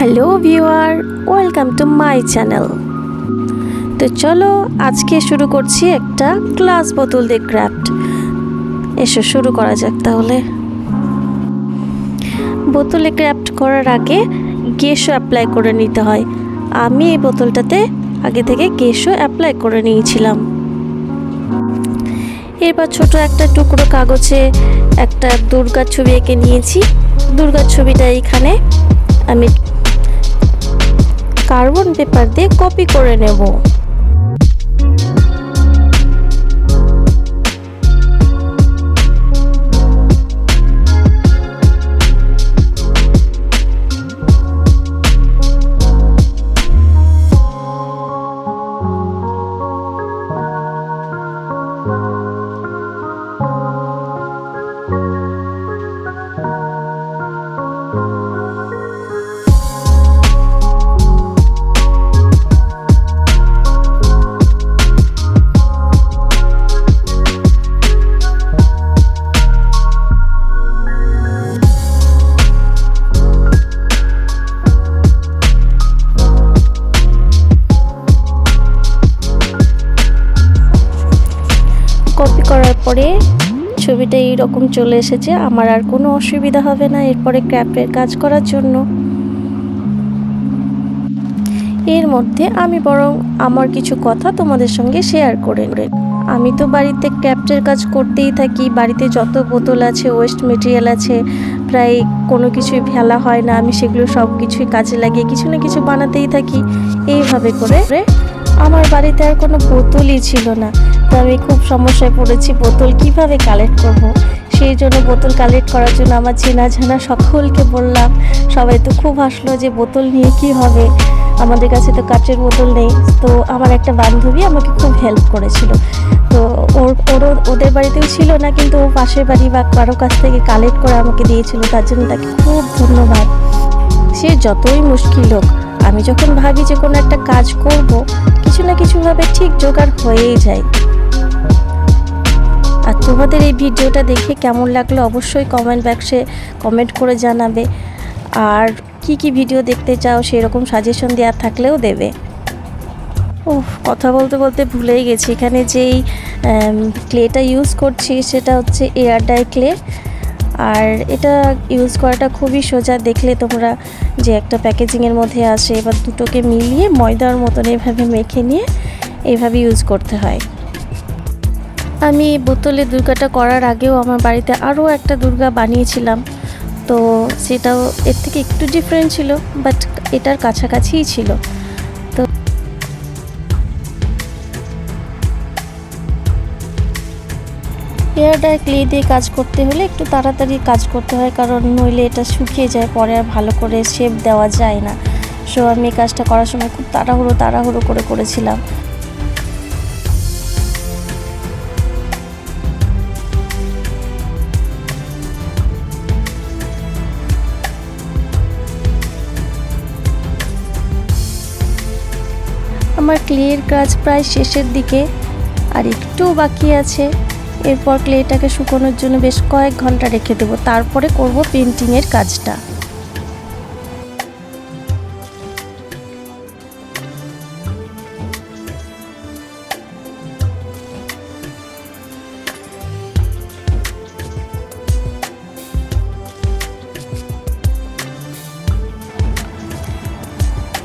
Hello viewer, welcome to my channel. তো চলো আজকে শুরু করছি একটা গ্লাস বোতল দিয়ে ক্রাফট। এসো শুরু করা যাক তাহলে। বোতলে ক্রাফট করার আগে গেসও অ্যাপ্লাই করে নিতে হয়। আমি এই বোতলটাতে আগে থেকে গেসও অ্যাপ্লাই করে নিয়েছিলাম। এরপর ছোট একটা টুকরো কাগজে একটা দুর্গার ছবি এঁকে নিয়েছি। দুর্গার ছবিটা এইখানে আমি কার্বন পেপার দিয়ে কপি করে নেব। কপি করার পরে ছবিটা এইরকম চলে এসেছে। আমার আর কোনো অসুবিধা হবে না এরপরে ক্রাফটের কাজ করার জন্য। এর মধ্যে আমি বরং আমার কিছু কথা তোমাদের সঙ্গে শেয়ার করে নেব। আমি তো বাড়িতে ক্রাফটের কাজ করতেই থাকি। বাড়িতে যত বোতল আছে, ওয়েস্ট মেটেরিয়াল আছে, প্রায় কোনো কিছুই ফেলা হয় না। আমি সেগুলো সব কিছুই কাজে লাগিয়ে কিছু না কিছু বানাতেই থাকি। এইভাবে করে আমার বাড়িতে আর কোনো বোতলই ছিল না। তো আমি খুব সমস্যায় পড়েছি, বোতল কিভাবে কালেক্ট করব। সেই জন্য বোতল কালেক্ট করার জন্য আমার চেনা জানা সকলকে বললাম। সবাই তো খুব হাসলো যে বোতল নিয়ে কি হবে, আমাদের কাছে তো কাচের বোতল নেই। তো আমার একটা বান্ধবী আমাকে খুব হেল্প করেছিল। তো ওদের বাড়িতেও ছিল না, কিন্তু ও পাশের বাড়ি বা কারো কাছ থেকে কালেক্ট করে আমাকে দিয়েছিল। তার জন্য তাকে খুব ধন্যবাদ। সে যতই মুশকিল হোক, আমি যখন ভাবি যে কোনো একটা কাজ করব, কিছু না কিছুভাবে ঠিক জোগাড় হয়েই যায়। আর তোমাদের এই ভিডিওটা দেখে কেমন লাগলো অবশ্যই কমেন্ট বক্সে কমেন্ট করে জানাবে। আর কি ভিডিও দেখতে চাও সেরকম সাজেশন দেওয়ার থাকলেও দেবে। কথা বলতে বলতে ভুলেই গেছি, এখানে যেই ক্লেটা ইউজ করছি সেটা হচ্ছে এয়ার ডাই ক্লে। আর এটা ইউজ করাটা খুবই সোজা। দেখলে তোমরা যে একটা প্যাকেজিংয়ের মধ্যে আসে, এবার দুটোকে মিলিয়ে ময়দার মতন এভাবে মেখে নিয়ে এইভাবে ইউজ করতে হয়। আমি বোতলে দুর্গাটা করার আগেও আমার বাড়িতে আরও একটা দুর্গা বানিয়েছিলাম। তো সেটাও এর থেকে একটু ডিফারেন্ট ছিল, বাট এটার কাছাকাছিই ছিল। তো এয়ার ডাই ক্লে দিয়ে কাজ করতে হলে একটু তাড়াতাড়ি কাজ করতে হয়, কারণ নইলে এটা শুকিয়ে যায়, পরে আর ভালো করে শেপ দেওয়া যায় না। সো আমি এই কাজটা করার সময় খুব তাড়াহুড়ো করে করেছিলাম। আমার ক্লের কাজ প্রায় শেষের দিকে, আর একটু বাকি আছে। এরপর ক্লেটাকে শুকানোর জন্য বেশ কয়েক ঘন্টা রেখে দেবো, তারপরে করব পেন্টিংয়ের কাজটা।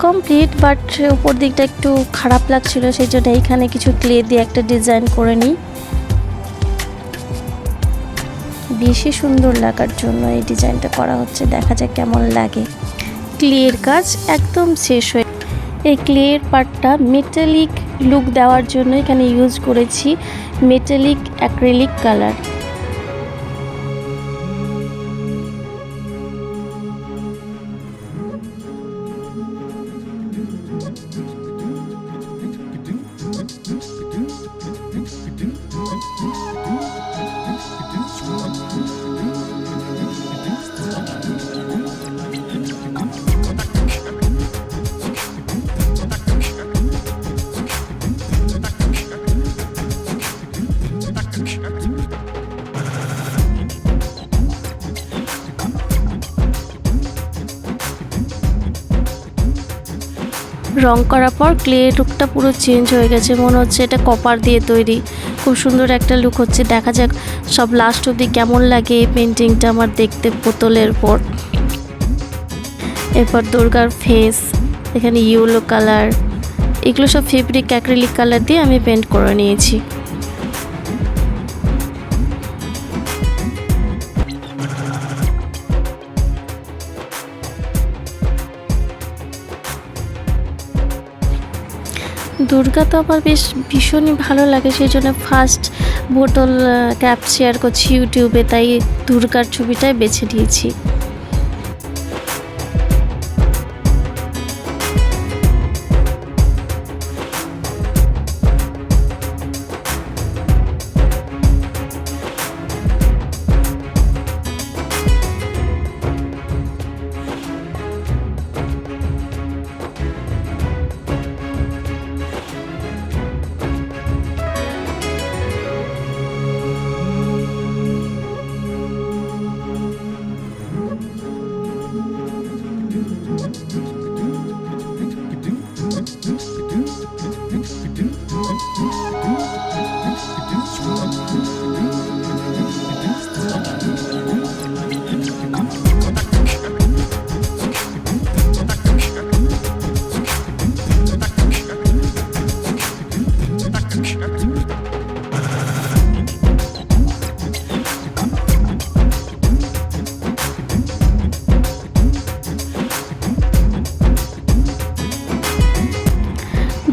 কমপ্লিট, বাট উপর দিকটা একটু খারাপ লাগছিল, সেই জন্য এইখানে কিছু ক্লে দিয়ে একটা ডিজাইন করে নিই বেশি সুন্দর লাগার জন্য এই ডিজাইনটা করা হচ্ছে। দেখা যাক কেমন লাগে। ক্লের কাজ একদম শেষ হয়ে, এই ক্লের পার্টটা মেটালিক লুক দেওয়ার জন্য এখানে ইউজ করেছি মেটালিক অ্যাক্রিলিক কালার। রং করার পর ক্লে লুকটা পুরো চেঞ্জ হয়ে গেছে, মনে হচ্ছে এটা কপার দিয়ে তৈরি। খুব সুন্দর একটা লুক হচ্ছে। দেখা যাক সব লাস্ট অবধি কেমন লাগে এই পেন্টিংটা আমার দেখতে বোতলের পর। এরপর দুর্গার ফেস, এখানে ইয়েলো কালার, এগুলো সব ফেব্রিক অ্যাক্রিলিক কালার দিয়ে আমি পেন্ট করে নিয়েছি। দুর্গা তো আমার বেশ ভীষণই ভালো লাগে, সেই জন্য ফার্স্ট বোতল ক্যাপ শেয়ার করছি ইউটিউবে, তাই দুর্গার ছবিটাই বেছে নিয়েছি।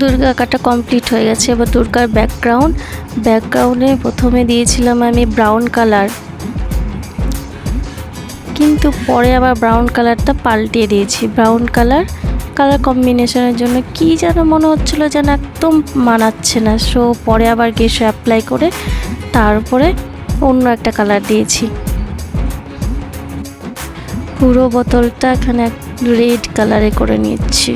দুর্গা আঁকাটা কমপ্লিট হয়ে গেছে। এবার দুর্গার ব্যাকগ্রাউন্ডে প্রথমে দিয়েছিলাম আমি ব্রাউন কালার, কিন্তু পরে আবার ব্রাউন কালারটা পাল্টিয়ে দিয়েছি। ব্রাউন কালার কম্বিনেশনের জন্য কি যেন মনে হচ্ছিলো যেন একদম মানাচ্ছে না, সো পরে আবার গেসো অ্যাপ্লাই করে তারপরে অন্য একটা কালার দিয়েছি। পুরো বোতলটা এখানে রেড কালারে করে নিচ্ছি।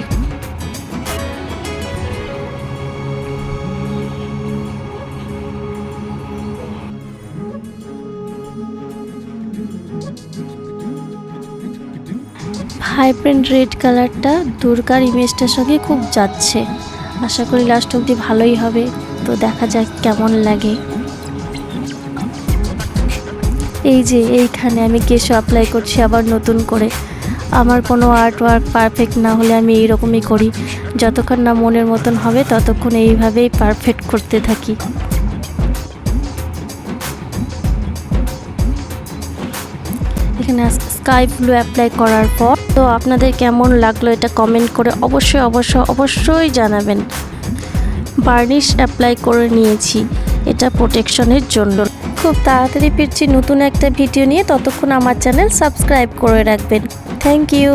ভাইব্রেন্ট রেড কালারটা দুর্গার ইমেজটার সঙ্গে খুব যাচ্ছে। আশা করি লাস্ট অবধি ভালোই হবে, তো দেখা যাক কেমন লাগে। এই যে এইখানে আমি কেশো অ্যাপ্লাই করছি আবার নতুন করে। আমার কোনো আর্ট ওয়ার্ক পারফেক্ট না হলে আমি এইরকমই করি, যতক্ষণ না মনের মতন হবে ততক্ষণ এইভাবেই পারফেক্ট করতে থাকি। এখানে স্কাই ব্লু অ্যাপ্লাই করার পর তো আপনাদের কেমন লাগলো এটা কমেন্ট করে অবশ্যই জানাবেন। বার্নিশ অ্যাপ্লাই করে নিয়েছি এটা প্রোটেকশনের জন্য। খুব তাড়াতাড়ি ফিরছি নতুন একটা ভিডিও নিয়ে, ততক্ষণ আমার চ্যানেল সাবস্ক্রাইব করে রাখবেন। Thank you.